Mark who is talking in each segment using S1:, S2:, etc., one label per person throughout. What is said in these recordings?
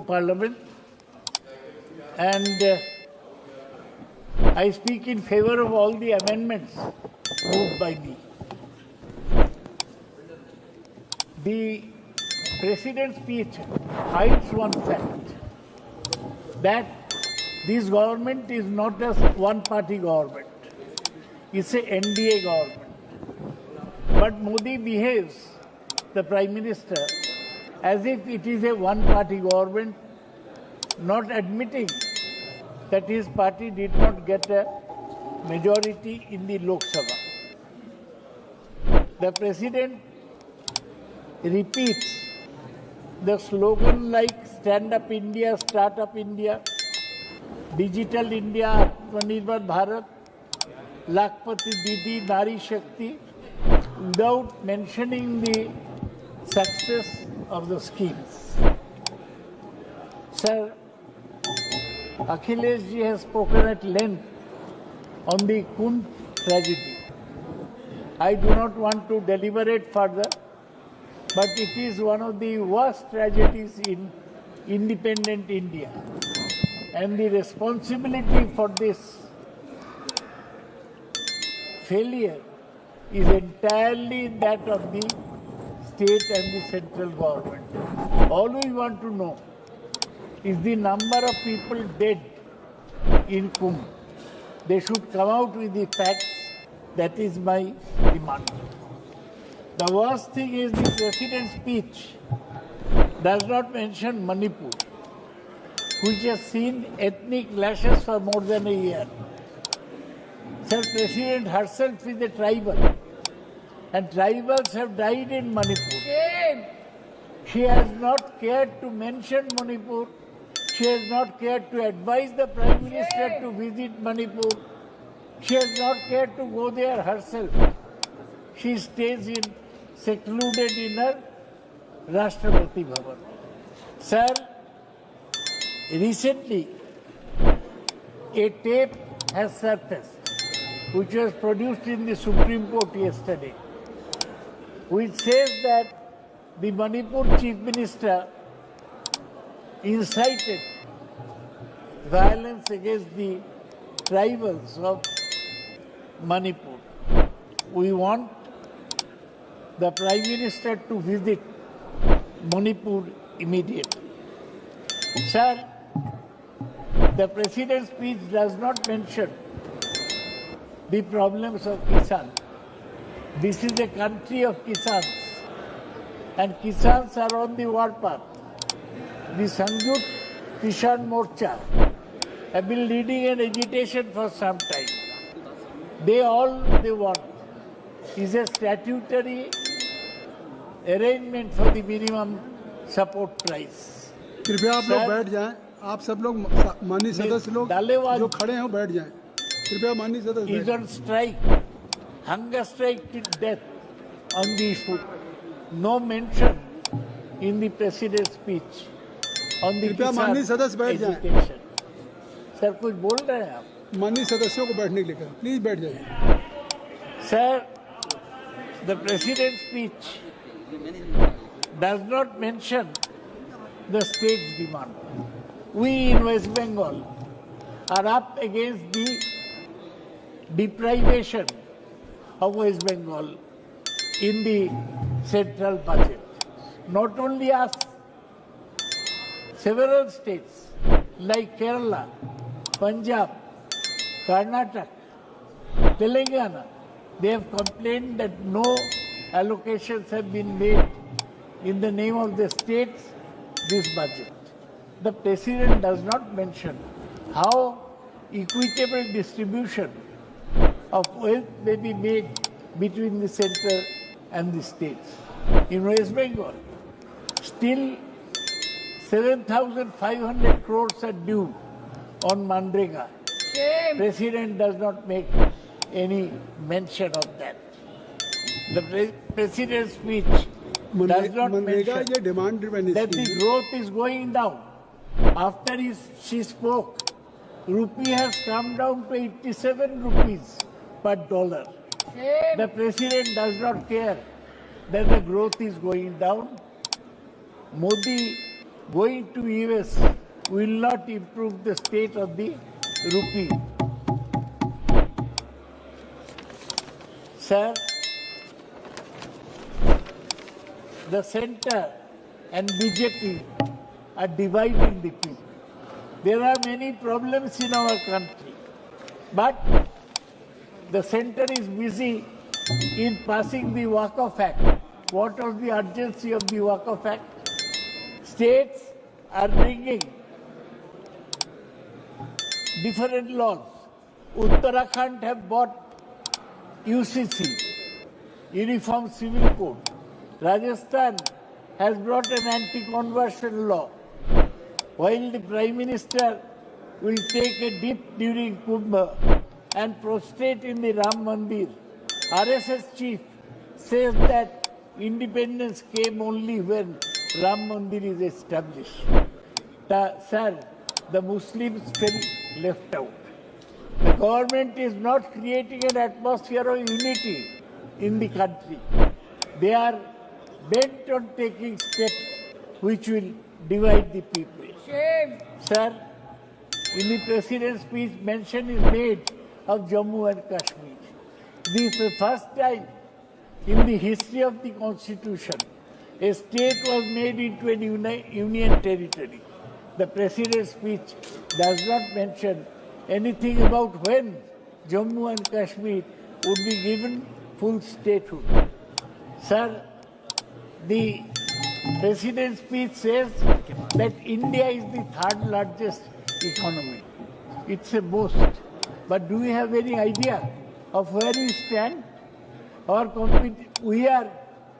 S1: Parliament, and I speak in favor of all the amendments moved by me. The President's speech hides one fact, that this government is not a one-party government. It's a NDA government. But Modi behaves, the Prime Minister, as if it is a one-party government, not admitting that his party did not get a majority in the Lok Sabha. The President repeats the slogan like Stand Up India, Start Up India, Digital India, Atmanirbhar Bharat, Lakpati Didi, Nari Shakti, without mentioning the success of the schemes. Sir, Akhilesh ji has spoken at length on the Kumbh tragedy. I do not want to deliberate further, but it is one of the worst tragedies in independent India. And the responsibility for this failure is entirely that of the state and the central government. All we want to know is the number of people dead in Kumbh. They should come out with the facts. That is my demand. The worst thing is the President's speech does not mention Manipur, which has seen ethnic clashes for more than a year. Sir, President herself is a tribal, and tribals have died in Manipur.
S2: Shame.
S1: She has not cared to mention Manipur. She has not cared to advise the Prime Minister to visit Manipur. She has not cared to go there herself. She stays secluded in her Rashtrapati Bhavan. Sir, recently a tape has surfaced, which was produced in the Supreme Court yesterday, which says that the Manipur Chief Minister incited violence against the tribals of Manipur. We want the Prime Minister to visit Manipur immediately. Sir, the President's speech does not mention the problems of Kisan. This is a country of Kisans, and Kisans are on the warpath. The Sanjut Kisan Morcha have been leading an agitation for some time. All they want is a statutory arrangement for the minimum support price.
S3: कृपया आप लोग बैठ जाएं. आप सब लोग माननीय सदस्य लोग जो खड़े हैं बैठ जाएं. कृपया माननीय सदस्य
S1: is on strike, hunger strike till death on the issue. No mention in the President's speech on the
S3: कृपया माननीय सदस्य बैठ जाएं.
S1: agitation. सर कुछ बोल रहे हैं आप?
S3: माननीय सदस्यों को बैठने के लिए करें. प्लीज बैठ जाइए.
S1: Sir, the President's speech does not mention the state's demand. We in West Bengal are up against the deprivation of West Bengal in the central budget. Not only us, several states like Kerala, Punjab, Karnataka, Telangana, they have complained that no allocations have been made in the name of the states this budget. The President does not mention how equitable distribution of wealth may be made between the center and the states. In West Bengal, still 7,500 crores are due on Mandrega.
S2: Shame.
S1: President does not make any mention of that. The President's speech does not mention that the growth is going down. After she spoke, rupee has come down to 87 rupees per dollar.
S2: Shame.
S1: The President does not care that the growth is going down. Modi going to US will not improve the state of the rupee. Sir, the centre and BJP are dividing the people. There are many problems in our country, but the centre is busy in passing the Waqf Act. What was the urgency of the Waqf Act? States are bringing different laws. Uttarakhand have bought UCC, Uniform Civil Code. Rajasthan has brought an anti-conversion law. While the Prime Minister will take a dip during Kumbh and prostrate in the Ram Mandir, RSS chief says that independence came only when Ram Mandir is established. Sir, the Muslims fell left out. The government is not creating an atmosphere of unity in the country. They are bent on taking steps which will divide the people.
S2: Shame.
S1: Sir, in the President's speech, mention is made of Jammu and Kashmir. This is the first time in the history of the Constitution a state was made into a union territory. The President's speech does not mention anything about when Jammu and Kashmir would be given full statehood. Sir, the President's speech says that India is the third largest economy. It's a boast. But do we have any idea of where we stand? We are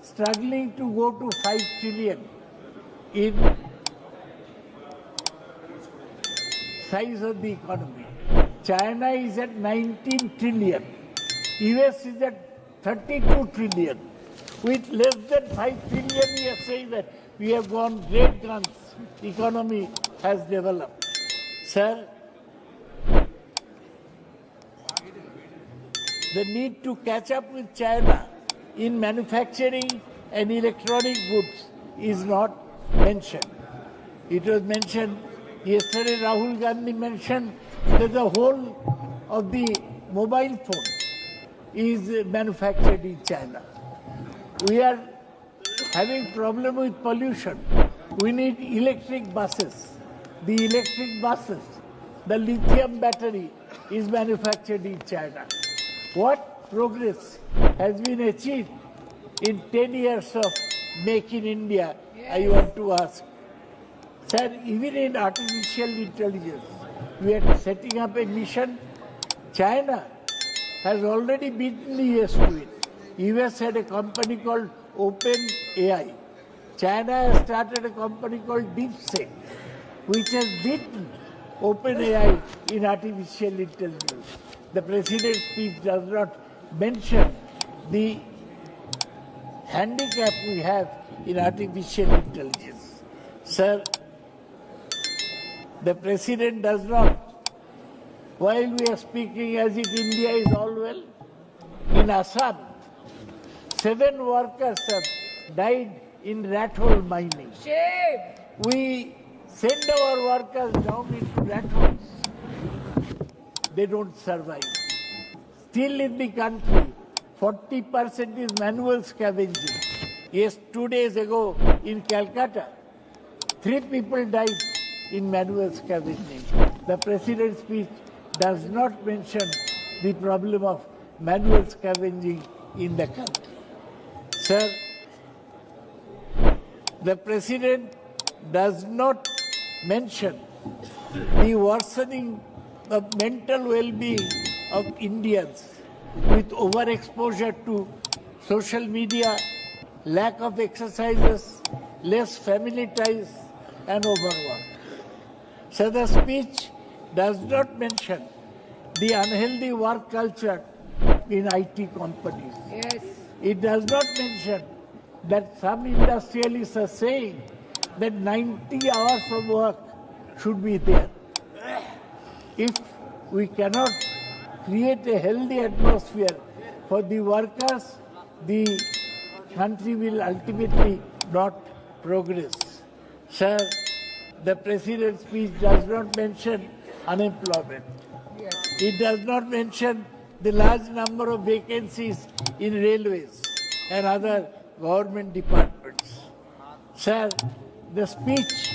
S1: struggling to go to 5 trillion in size of the economy. China is at 19 trillion. US is at 32 trillion. With less than 5 trillion, we are saying that we have gone great guns. Economy has developed. Sir, the need to catch up with China in manufacturing and electronic goods is not mentioned. It was mentioned yesterday. Rahul Gandhi mentioned that the whole of the mobile phone is manufactured in China. We are having problem with pollution. We need electric buses. The electric buses, the lithium battery is manufactured in China. What progress has been achieved in 10 years of Make in India, I want to ask. Sir, even in artificial intelligence, we are setting up a mission. China has already beaten the US to it. US had a company called OpenAI. China has started a company called DeepSeek, which has beaten OpenAI in artificial intelligence. The President's speech does not mention the handicap we have in artificial intelligence. Sir, the President does not, while we are speaking as if India is all well, in Assam, 7 workers have died in rat hole mining.
S2: Shame.
S1: We send our workers down into rat holes. They don't survive. Still in the country, 40% is manual scavenging. Yes, 2 days ago in Calcutta, 3 people died in manual scavenging. The President's speech does not mention the problem of manual scavenging in the country. Sir, the President does not mention the worsening of mental well-being of Indians with overexposure to social media, lack of exercises, less family ties, and overwork. So the speech does not mention the unhealthy work culture in IT companies.
S2: Yes.
S1: It does not mention that some industrialists are saying that 90 hours of work should be there. If we cannot create a healthy atmosphere for the workers, the country will ultimately not progress. Sir, the president's speech does not mention unemployment. It does not mention the large number of vacancies in railways and other government departments. Sir, the speech,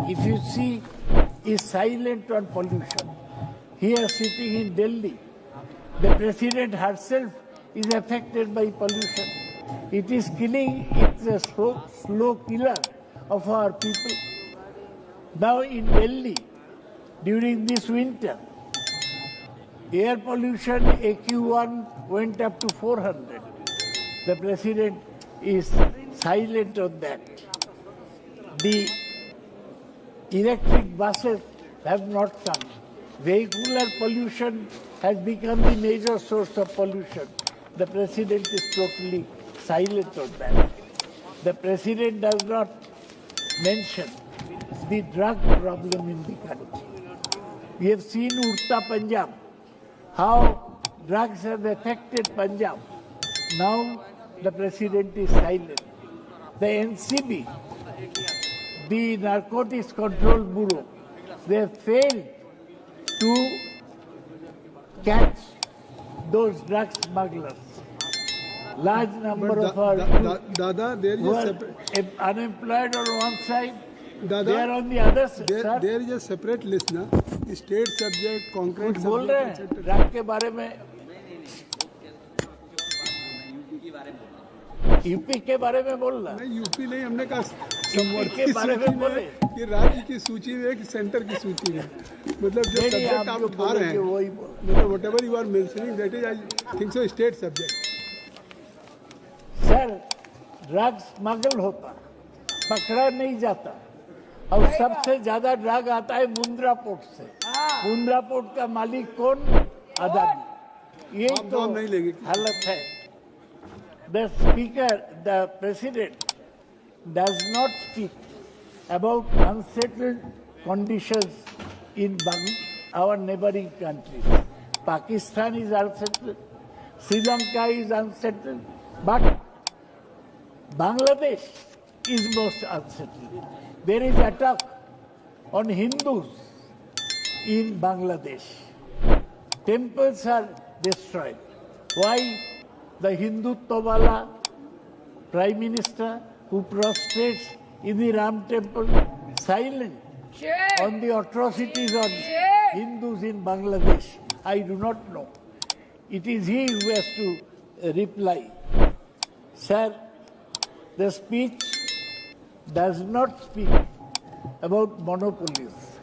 S1: if you see, is silent on pollution. Here, sitting in Delhi, the president herself is affected by pollution. It is killing, it's a slow killer of our people. Now in Delhi, during this winter, air pollution AQ1 went up to 400. The president is silent on that. The electric buses have not come. Vehicular pollution has become the major source of pollution. The president is totally silent on that. The president does not mention the drug problem in the country. We have seen Urta Punjab, how drugs have affected Punjab. Now the president is silent. The NCB, the Narcotics Control Bureau, they have failed to catch those drug smugglers. Large number of our youth unemployed on one side, they are on the other side.
S3: There is a separate list ना, state subject, concrete
S1: बोल रहे हैं
S3: subject,
S1: drug के बारे में, UP के बारे में बोल रहा
S3: नहीं यूपी नहीं, हमने कहा
S1: यूपी के बारे में बोले
S3: कि राज्य की सूची में कि सेंटर की सूची में, मतलब जो सब्जेक्ट आप उठा रहे हैं, मतलब whatever you are mentioning, that is I think so state subject.
S1: Sir drug smuggle होता, पकड़ा नहीं जाता, और सबसे ज्यादा ड्रग आता है मुंद्रा पोर्ट से। मुंद्रा पोर्ट का मालिक कौन? अदानी। ये तो हालत है। The speaker, the president does not speak about unsettled conditions in our neighboring countries. Pakistan is unsettled, Sri Lanka is unsettled, but Bangladesh is most unsettled. There is attack on Hindus in Bangladesh. Temples are destroyed. Why? The Hindutva Prime Minister who prostrates in the Ram temple, silent on the atrocities on Hindus in Bangladesh. I do not know. It is he who has to reply. Sir, the speech does not speak about monopolies.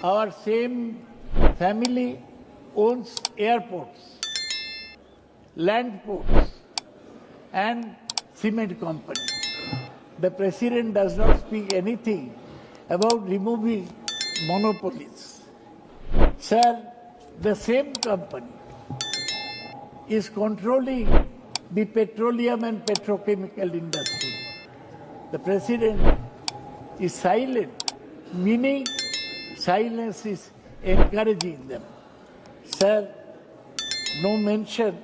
S1: Our same family owns airports, land ports, and cement company. The president does not speak anything about removing monopolies. Sir, the same company is controlling the petroleum and petrochemical industry. The president is silent, meaning silence is encouraging them. Sir, no mention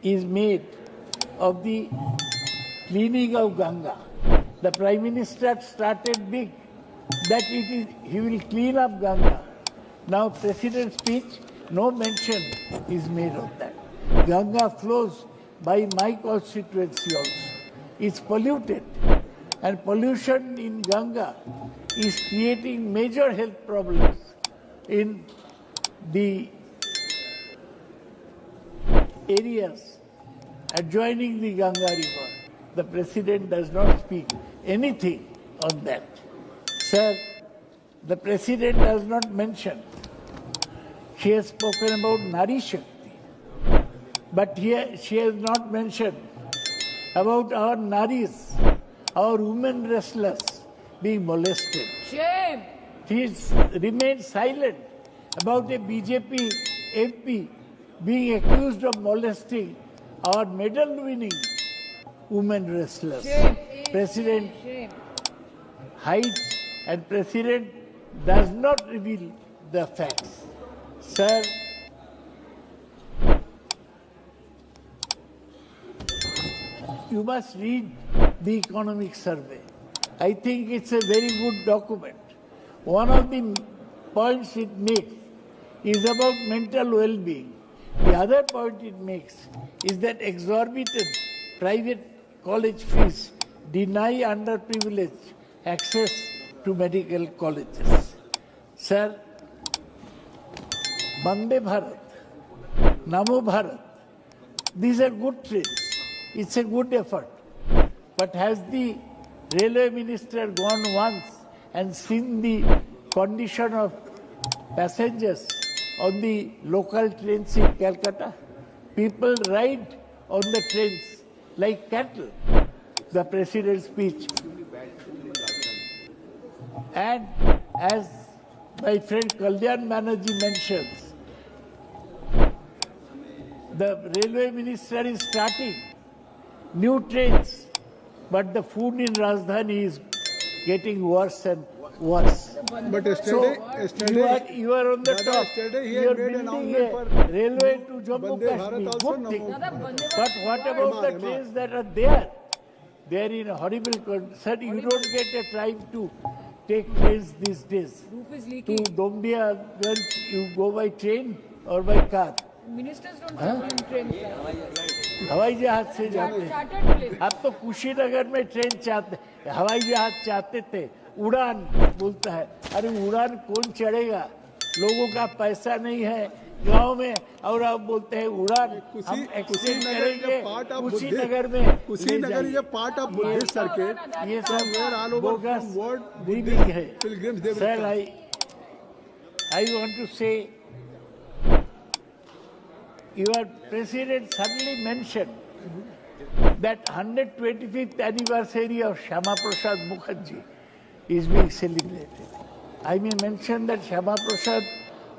S1: is made of the cleaning of Ganga. The Prime Minister started big that he will clean up Ganga. Now President's speech, no mention is made of that. Ganga flows by my constituency also. It's polluted, and pollution in Ganga is creating major health problems in the areas adjoining the Ganga river. The president does not speak anything on that. Sir, the president does not mention. She has spoken about Nari Shakti, but here she has not mentioned about our Naris, our women wrestlers being molested.
S2: Shame!
S1: She remained silent about a BJP MP being accused of molesting our medal-winning women wrestlers.
S2: Shame.
S1: President
S2: Shame.
S1: hides and President does not reveal the facts. Sir, you must read the economic survey. I think it's a very good document. One of the points it makes is about mental well-being. The other point it makes is that exorbitant private college fees deny underprivileged access to medical colleges. Sir, Vande Bharat, Namo Bharat, these are good trains. It's a good effort. But has the railway minister gone once and seen the condition of passengers on the local trains in Calcutta? People ride on the trains like cattle. The president's speech. And as my friend Kalyan Banerjee mentions, the railway minister is starting new trains, but the food in Rajdhani is getting worse and worse.
S3: But yesterday,
S1: you are on the top.
S3: Yesterday he
S1: You are
S3: had made
S1: building
S3: announcement
S1: a
S3: for
S1: railway to Jammu
S3: Vande Bharat
S1: Kashmir.
S3: also,
S1: Good thing.
S3: Namo
S1: But what about the trains that are there? They are in a horrible condition. Sir, you don't get a time to take trains these days.
S2: Roof is
S1: To
S2: leaking.
S1: Dombia, you go by train or by car?
S2: Ministers don't travel in trains.
S1: हवाई जहाज से जाते हैं.
S2: Chartered plane.
S1: अब तो कुशीनगर में train चाहते, हवाई जहाज चाहते थे, उड़ान बोलता है. अरे उड़ान कौन चढ़ेगा? लोगों का पैसा नहीं है गांव में, और आप बोलते हैं उड़ान हम एक्सटेंड करेंगे कुशीनगर में.
S3: Kushinagar is a part of Buddhist circuit.
S1: ये
S3: Where
S1: सब
S3: all over
S1: bogus
S3: from world
S1: reading है.
S3: pilgrims they will
S1: Sir,
S3: come.
S1: I want to say, your president suddenly mentioned that 125th anniversary of Shama Prasad Mukherjee is being celebrated. I may mention that Shama Prasad,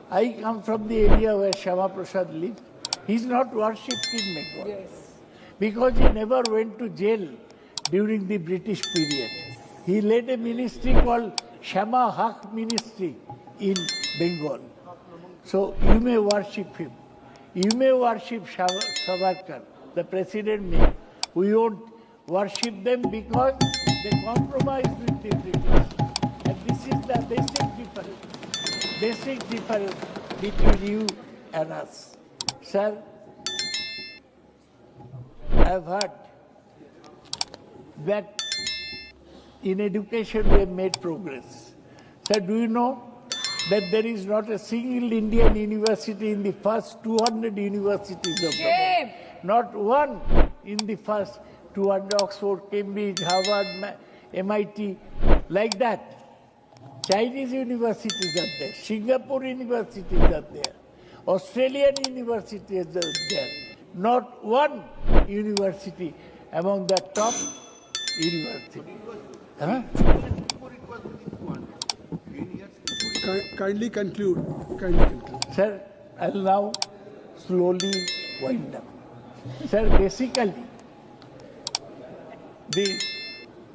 S1: I come from the area where Shama Prasad lived. He's not worshipped in Bengal.
S2: Yes.
S1: Because he never went to jail during the British period. He led a ministry called Shama Haq Ministry in Bengal. So you may worship him. You may worship Savarkar, the president may. We won't worship them because they compromised with the British. And this is the basic difference between you and us. Sir, I've heard that in education we have made progress. Sir, do you know that there is not a single Indian university in the first 200 universities of the
S2: Shame.
S1: world? Not one in the first 200, Oxford, Cambridge, Harvard, MIT, like that. Chinese universities are there, Singapore universities are there, Australian universities are there. Not one university among the top universities. Huh?
S3: Kindly conclude. Kindly conclude.
S1: Sir, I'll now slowly wind up. Sir, basically,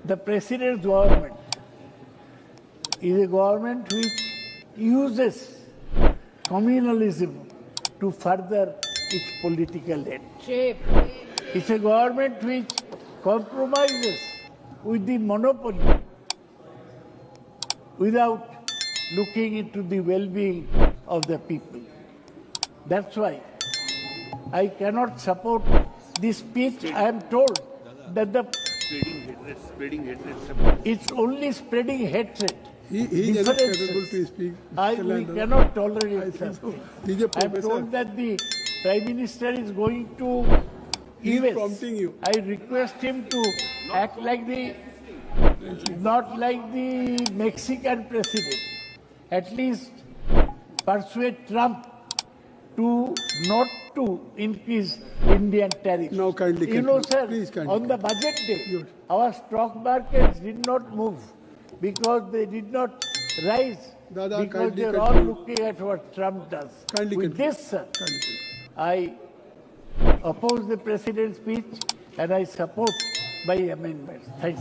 S1: the president's government is a government which uses communalism to further its political end.
S2: Shame.
S1: It's a government which compromises with the monopoly without looking into the well-being of the people. That's why I cannot support this speech. I am told that
S4: spreading hatred.
S1: it's only spreading hatred.
S3: He is not
S1: Differences.
S3: capable to speak.
S1: We cannot tolerate
S3: think so.
S1: such.
S3: He's a
S1: I am
S3: professor.
S1: told that the Prime Minister is going to
S3: He's
S1: US.
S3: prompting you.
S1: I request him to act like not like the Mexican president. At least persuade Trump to not to increase Indian tariffs.
S3: Now kindly
S1: You know,
S3: conclude.
S1: sir,
S3: Please kindly
S1: on the budget day,
S3: Yes.
S1: our stock markets did not move because they did not rise
S3: Dada,
S1: because
S3: kindly
S1: they are all
S3: conclude.
S1: looking at what Trump does.
S3: Kindly
S1: With
S3: conclude.
S1: this, sir,
S3: Kindly conclude.
S1: I oppose the president's speech and I support by amendments. Thanks.